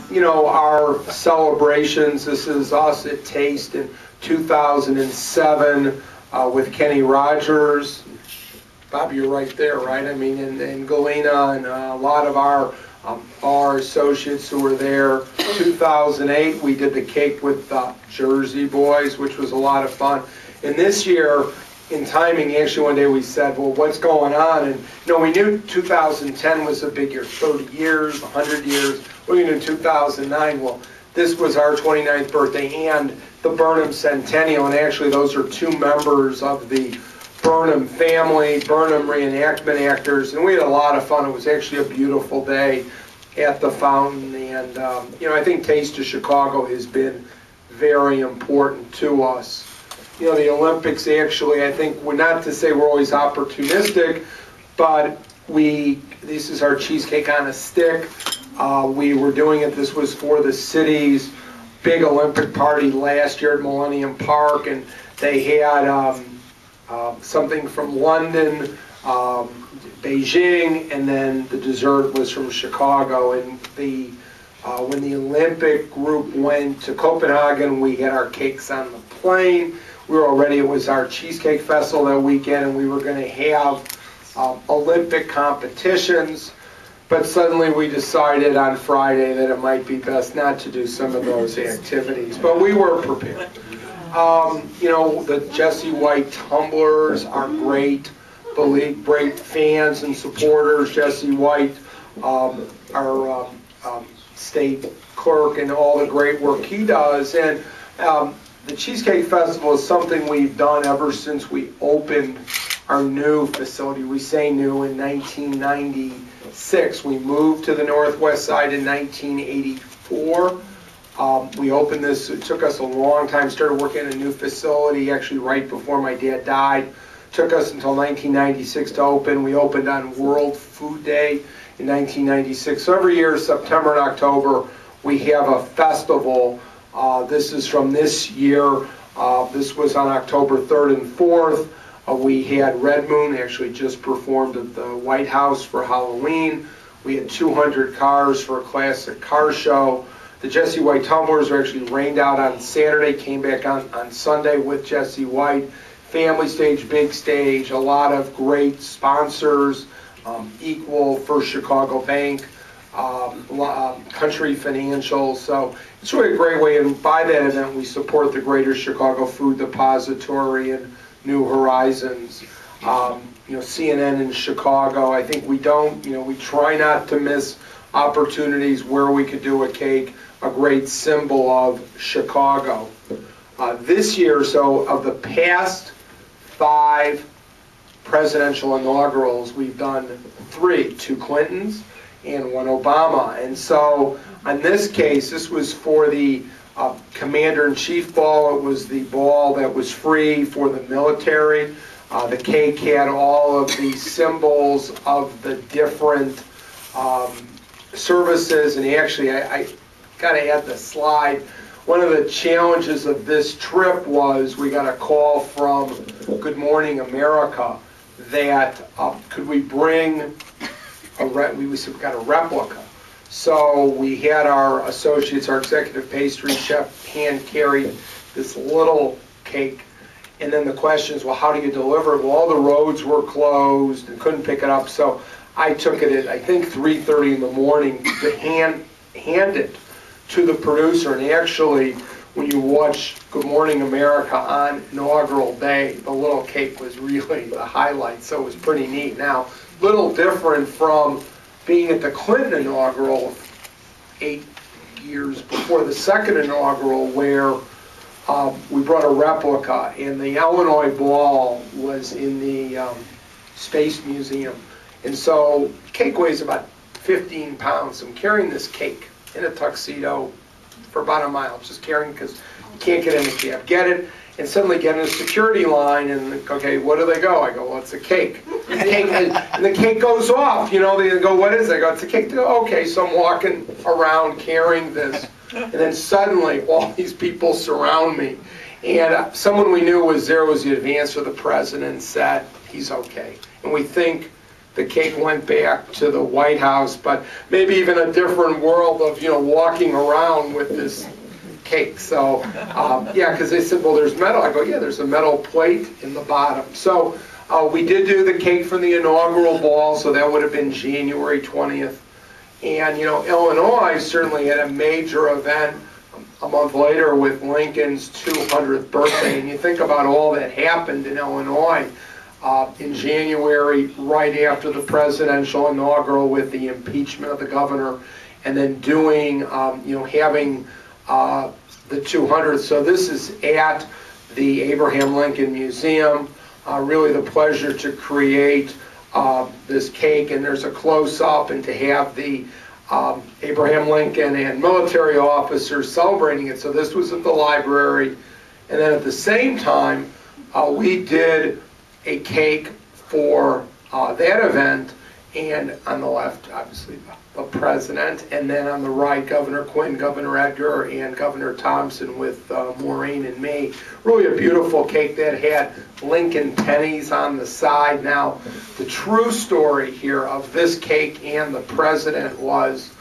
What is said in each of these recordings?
you know, our celebrations. This is us at Taste in 2007 with Kenny Rogers. Bob, you're right there, right? I mean, and Galena and a lot of our associates who were there. 2008, we did the cake with the Jersey Boys, which was a lot of fun. And this year, in timing, actually one day we said, well, what's going on? And you know, we knew 2010 was a big year, 30 years, 100 years. We knew 2009, well, this was our 29th birthday and the Burnham Centennial, and actually those are two members of the Burnham family, Burnham reenactment actors, and we had a lot of fun. It was actually a beautiful day at the fountain, and you know, I think Taste of Chicago has been very important to us. You know, the Olympics actually, I think, we're not to say we're always opportunistic, but this is our cheesecake on a stick. We were doing it, this was for the city's big Olympic party last year at Millennium Park, and they had something from London, Beijing, and then the dessert was from Chicago. And when the Olympic group went to Copenhagen, we had our cakes on the plane. It was our Cheesecake Festival that weekend, and we were going to have Olympic competitions, but suddenly we decided on Friday that it might be best not to do some of those activities, but we were prepared. You know, the Jesse White tumblers are great, great fans and supporters. Jesse White, our state clerk, and all the great work he does. And the Cheesecake Festival is something we've done ever since we opened our new facility. We say new in 1996. We moved to the Northwest Side in 1984. We opened this, it took us a long time, started working in a new facility actually right before my dad died. Took us until 1996 to open. We opened on World Food Day in 1996. So every year, September and October, we have a festival. This is from this year. This was on October 3rd and 4th. We had Red Moon actually just performed at the White House for Halloween. We had 200 cars for a classic car show. The Jesse White tumblers are actually rained out on Saturday, came back on Sunday with Jesse White. Family stage, big stage, a lot of great sponsors, Equal, First Chicago Bank, Country Financial. So it's really a great way, and by that event we support the Greater Chicago Food Depository and New Horizons. You know, CNN in Chicago. I think we don't, you know, we try not to miss opportunities where we could do a cake, a great symbol of Chicago. This year, so of the past 5 presidential inaugurals, we've done 3, 2 Clintons and 1 Obama. And so on this case, this was for the Commander-in-Chief ball. It was the ball that was free for the military. The cake had all of the symbols of the different services, and actually I got to add the slide. One of the challenges of this trip was we got a call from Good Morning America that could we bring we got a replica. So we had our associates, our executive pastry chef, hand carried this little cake. And then the question is, well, how do you deliver it? Well, all the roads were closed and couldn't pick it up. So I took it at, I think, 3:30 in the morning to hand it to the producer. And actually, when you watch Good Morning America on inaugural day, the little cake was really the highlight. So it was pretty neat. Now, little different from being at the Clinton inaugural 8 years before the second inaugural, where we brought a replica, and the Illinois ball was in the Space Museum. And so the cake weighs about 15 pounds. I'm carrying this cake in a tuxedo for about a mile, just carrying because you can't get in the cab. Get it, and suddenly get in a security line, and okay, what do they go? I go, well, it's a cake. And the cake goes off. You know, they go, what is it? I go, it's a cake. They go, okay, so I'm walking around carrying this. And then suddenly, all these people surround me. And someone we knew was there, was the advance of the president, said, he's okay. And we think the cake went back to the White House, but maybe even a different world of, walking around with this cake. So, yeah, because they said, well, there's metal. I go, yeah, there's a metal plate in the bottom. So we did do the cake from the inaugural ball, so that would have been January 20th. And, Illinois certainly had a major event a month later with Lincoln's 200th birthday. And you think about all that happened in Illinois in January, right after the presidential inaugural with the impeachment of the governor, and then doing, having the 200th. So this is at the Abraham Lincoln Museum. Really the pleasure to create this cake, and there's a close-up, and to have the Abraham Lincoln and military officers celebrating it. So this was at the library, and then at the same time we did a cake for that event, and on the left obviously the president, and then on the right Governor Quinn, Governor Edgar, and Governor Thompson with Maureen and me. Really a beautiful cake that had Lincoln pennies on the side. Now, the true story here of this cake and the president was,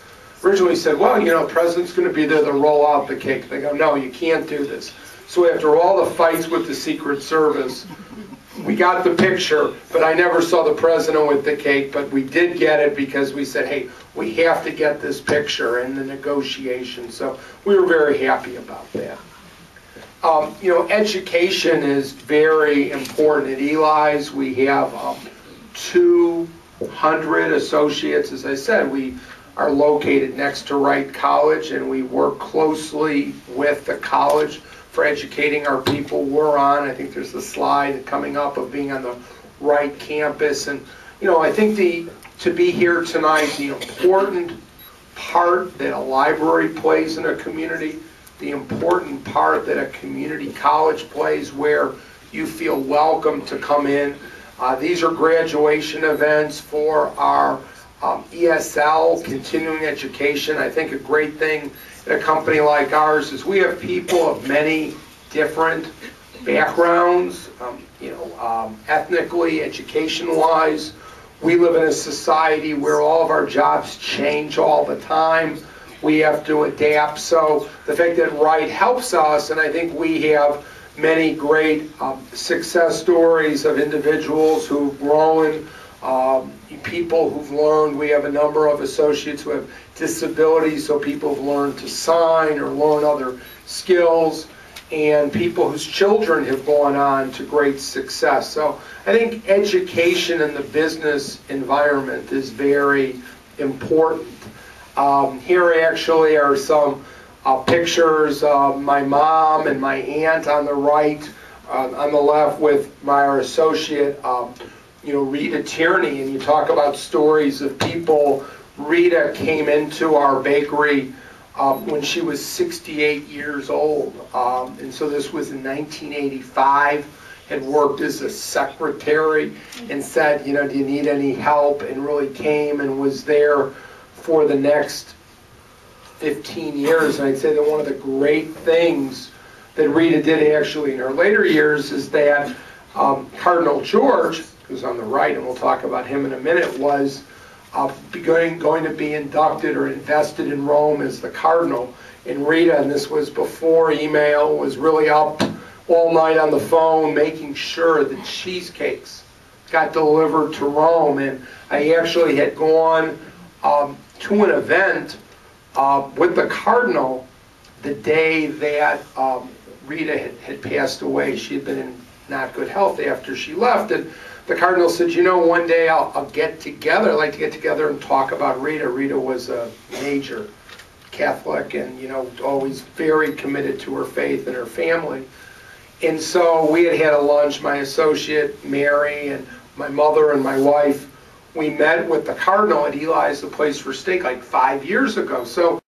originally said, well, the president's going to be there to roll out the cake. They go, no, you can't do this. So after all the fights with the Secret Service, we got the picture, but I never saw the president with the cake, but we did get it because we said, hey, we have to get this picture in the negotiation. So we were very happy about that. Education is very important. At Eli's, we have 200 associates. As I said, we are located next to Wright College, and we work closely with the college for educating our people. We're on, I think there's a slide coming up of being on the Wright campus. And, I think to be here tonight, the important part that a library plays in a community, the important part that a community college plays, where you feel welcome to come in. These are graduation events for our ESL, continuing education. I think a great thing at a company like ours is we have people of many different backgrounds, ethnically, education-wise. We live in a society where all of our jobs change all the time. We have to adapt. So the fact that Wright helps us, and I think we have many great success stories of individuals who've grown, people who've learned. We have a number of associates who have disabilities, so people have learned to sign or learn other skills, and people whose children have gone on to great success. So I think education in the business environment is very important. Here actually are some pictures of my mom and my aunt on the right, on the left with our associate, Rita Tierney. And you talk about stories of people. Rita came into our bakery when she was 68 years old, and so this was in 1985, had worked as a secretary, and said, do you need any help, and really came and was there for the next 15 years. And I'd say that one of the great things that Rita did actually in her later years is that Cardinal George, who's on the right, and we'll talk about him in a minute, was going to be inducted or invested in Rome as the cardinal. And Rita, and this was before email, was really up all night on the phone making sure that cheesecakes got delivered to Rome. And I actually had gone to an event with the cardinal the day that Rita had passed away. She had been in not good health after she left, and the cardinal said, one day I'll get together. I'd like to get together and talk about Rita. Rita was a major Catholic and, always very committed to her faith and her family. And so we had a lunch, my associate, Mary, and my mother and my wife. We met with the cardinal at Eli's, the Place for Steak, like 5 years ago. So